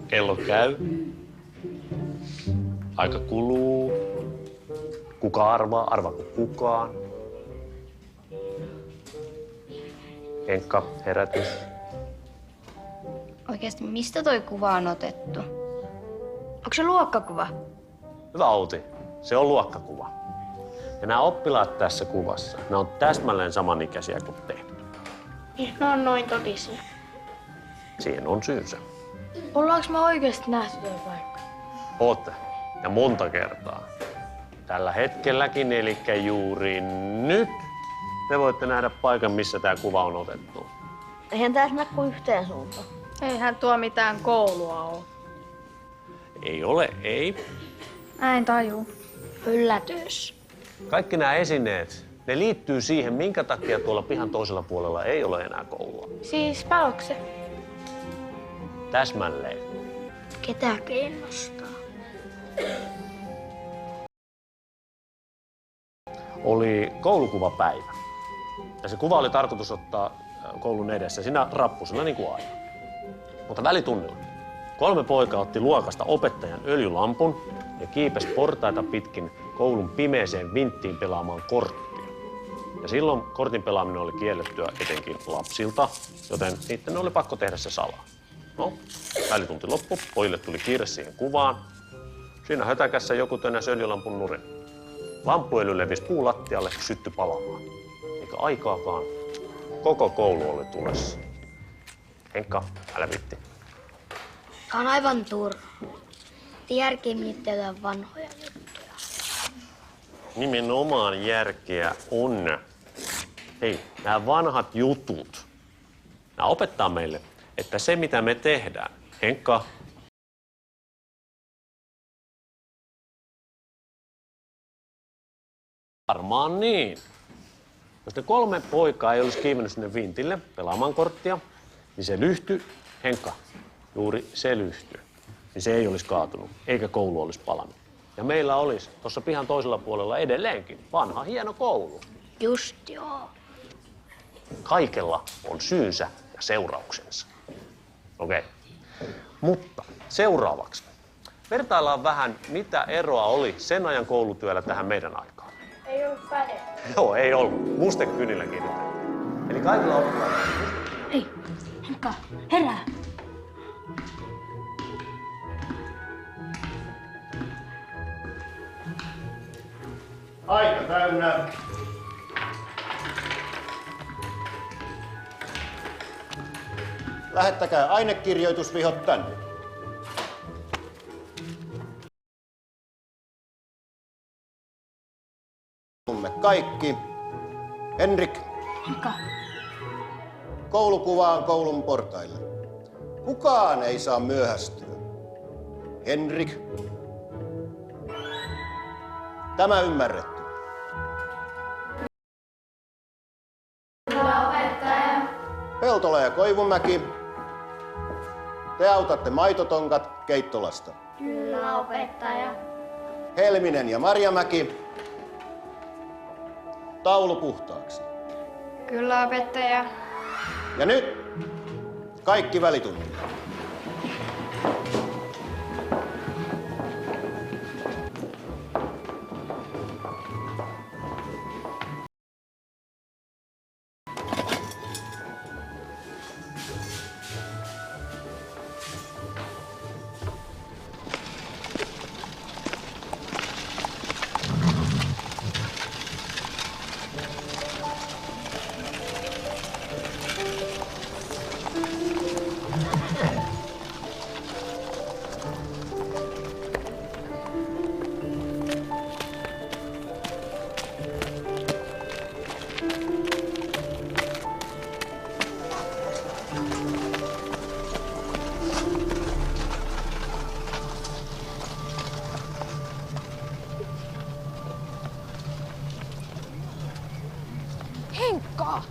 Kello käy. Aika kuluu. Kuka arvaa? Arvaako kukaan? Henkka, herätys. Oikeasti, mistä toi kuva on otettu? Onko se luokkakuva? Hyvä Outi, se on luokkakuva. Ja nämä oppilaat tässä kuvassa, ne on täsmälleen samanikäisiä kuin te. Ne on noin totisia. Siihen on syynsä. Ollaanko me oikeasti nähty toi paikka? Ootte. Ja monta kertaa. Tällä hetkelläkin, eli juuri nyt, te voitte nähdä paikan, missä tämä kuva on otettu. Eihän tässä näe kuin yhteen suuntaan. Eihän tuo mitään koulua ole. Ei ole, ei. Mä en taju. Yllätys. Kaikki nämä esineet, ne liittyy siihen, minkä takia tuolla pihan toisella puolella ei ole enää koulua. Siis palokse? Täsmälleen. Ketä kiinnostaa? Oli koulukuvapäivä. Ja se kuva oli tarkoitus ottaa koulun edessä, siinä rappusilla niin kuin aina. Mutta välitunnilla 3 poikaa otti luokasta opettajan öljylampun ja kiipesi portaita pitkin koulun pimeeseen vinttiin pelaamaan korttia. Ja silloin kortin pelaaminen oli kiellettyä etenkin lapsilta, joten niiden oli pakko tehdä se salaa. No, välitunti loppu, pojille tuli kiire siihen kuvaan. Siinä hötäkässä joku tönäsi öljylampun nurin. Lamppuöljy levisi puulattialle, syttyi palamaan. Eikä aikaakaan. Koko koulu oli tulessa. Henkka, älä viitti. Tää on aivan turha. Järkeä miettiä jotain vanhoja juttuja. Nimenomaan järkeä on. Hei, nämä vanhat jutut. Nämä opettaa meille, että se mitä me tehdään, Henkka, varmaan niin. Jos ne 3 poikaa ei olisi kiivennyt sinne vintille pelaamaan korttia, niin se lyhty, Henkka, juuri se lyhty, niin se ei olisi kaatunut, eikä koulu olisi palannut. Ja meillä olisi tuossa pihan toisella puolella edelleenkin vanha hieno koulu. Just joo. Kaikella on syynsä ja seurauksensa. Okei. Mutta seuraavaksi vertaillaan vähän, mitä eroa oli sen ajan koulutyöllä tähän meidän aikaan. Ei ollut päde. Joo, ei ollut. Mustekynillä kirjoitettu. Eli kaikilla oppilailla on Hei, Henkka, herää. Aika täynnä. Lähettäkää ainekirjoitusvihot tänne. Kaikki. Henrik. Henkka. Koulukuva on koulun portaille. Kukaan ei saa myöhästyä. Henrik. Tämä ymmärretty. Hyvä opettaja. Peltola ja Koivumäki. Te autatte maitotonkat Keittolasta. Kyllä opettaja. Helminen ja Marjamäki. Taulu puhtaaksi. Kyllä, opettaja. Ja nyt kaikki välitunnille. Henkka!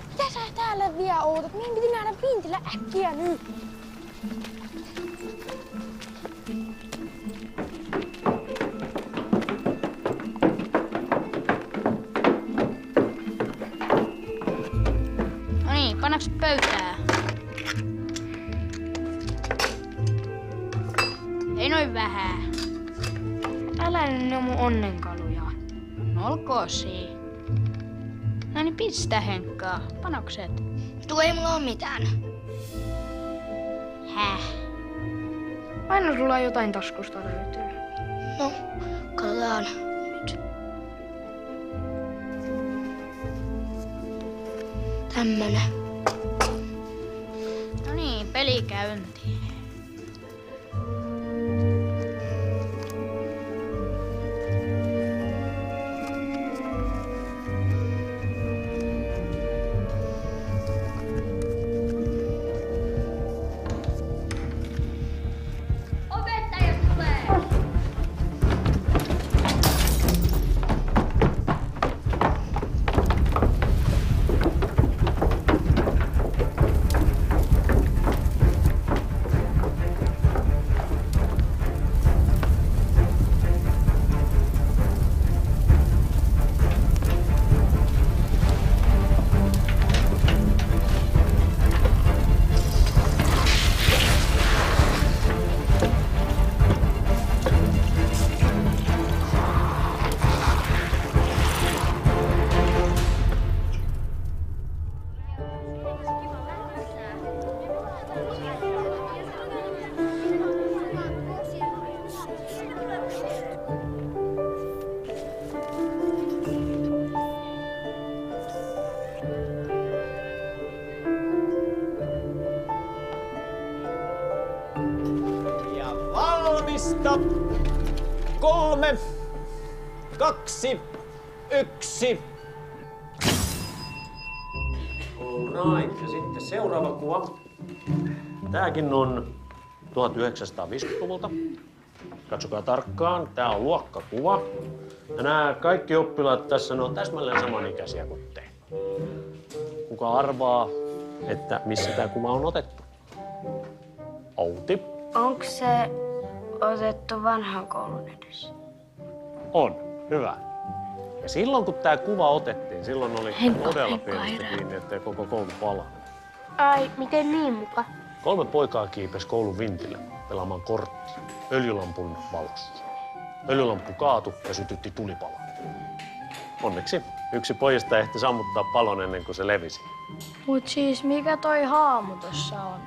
Mitä sä täällä vielä ootat? Meidän piti nähdä vintillä äkkiä nyt. No Pannaks pöytää? Ei noin vähän. Älä nyt ne mun onnenkaluja. No olkoon siinä. No niin pistä Henkkaa. Panokset. Tuo ei mulla oo mitään. Häh? Aina sulla jotain taskusta löytyy. No, katsotaan nyt. Tämmönen. No niin, peli käyntiin. Ja valmista. 3, 2, 1. Alright, ja sitten seuraava kuva. Tääkin on 1950-luvulta. Katsokaa tarkkaan, tää on luokkakuva. Ja nämä kaikki oppilaat tässä ne on täsmälleen samanikäisiä kuin te. Kuka arvaa, että missä tämä kuva on otettu? Outi. Onko se otettu vanhan koulun edessä? On. Hyvä. Ja silloin kun tämä kuva otettiin, silloin oli todella pienestä kiinni, ettei koko koulu palannut. Ai, miten niin muka? 3 poikaa kiipesi koulun vintille pelaamaan korttia öljylampun valossa. Öljylamppu kaatui ja sytytti tulipalon. Onneksi yksi pojista ehti sammuttaa palon ennen kuin se levisi. Mut siis mikä toi haamu tossa on?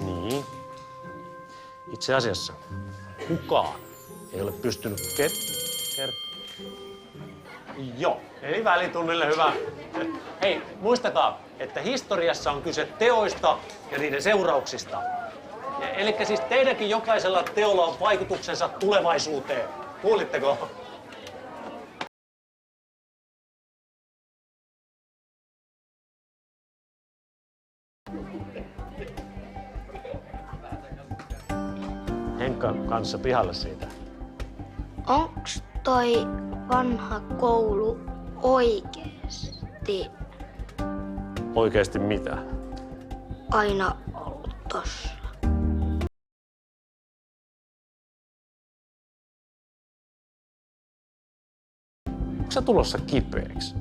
Niin. Itse asiassa kukaan ei ole pystynyt Joo, eli välitunnille hyvä. Hei, muistakaa, että historiassa on kyse teoista ja niiden seurauksista. Eli siis teidänkin jokaisella teolla on vaikutuksensa tulevaisuuteen. Kuulitteko? Henkkan kanssa pihalle siitä. Onks toi vanha koulu oikeesti Oikeesti mitä? aina ollut tossa? Onko sä tulossa kipeäksi?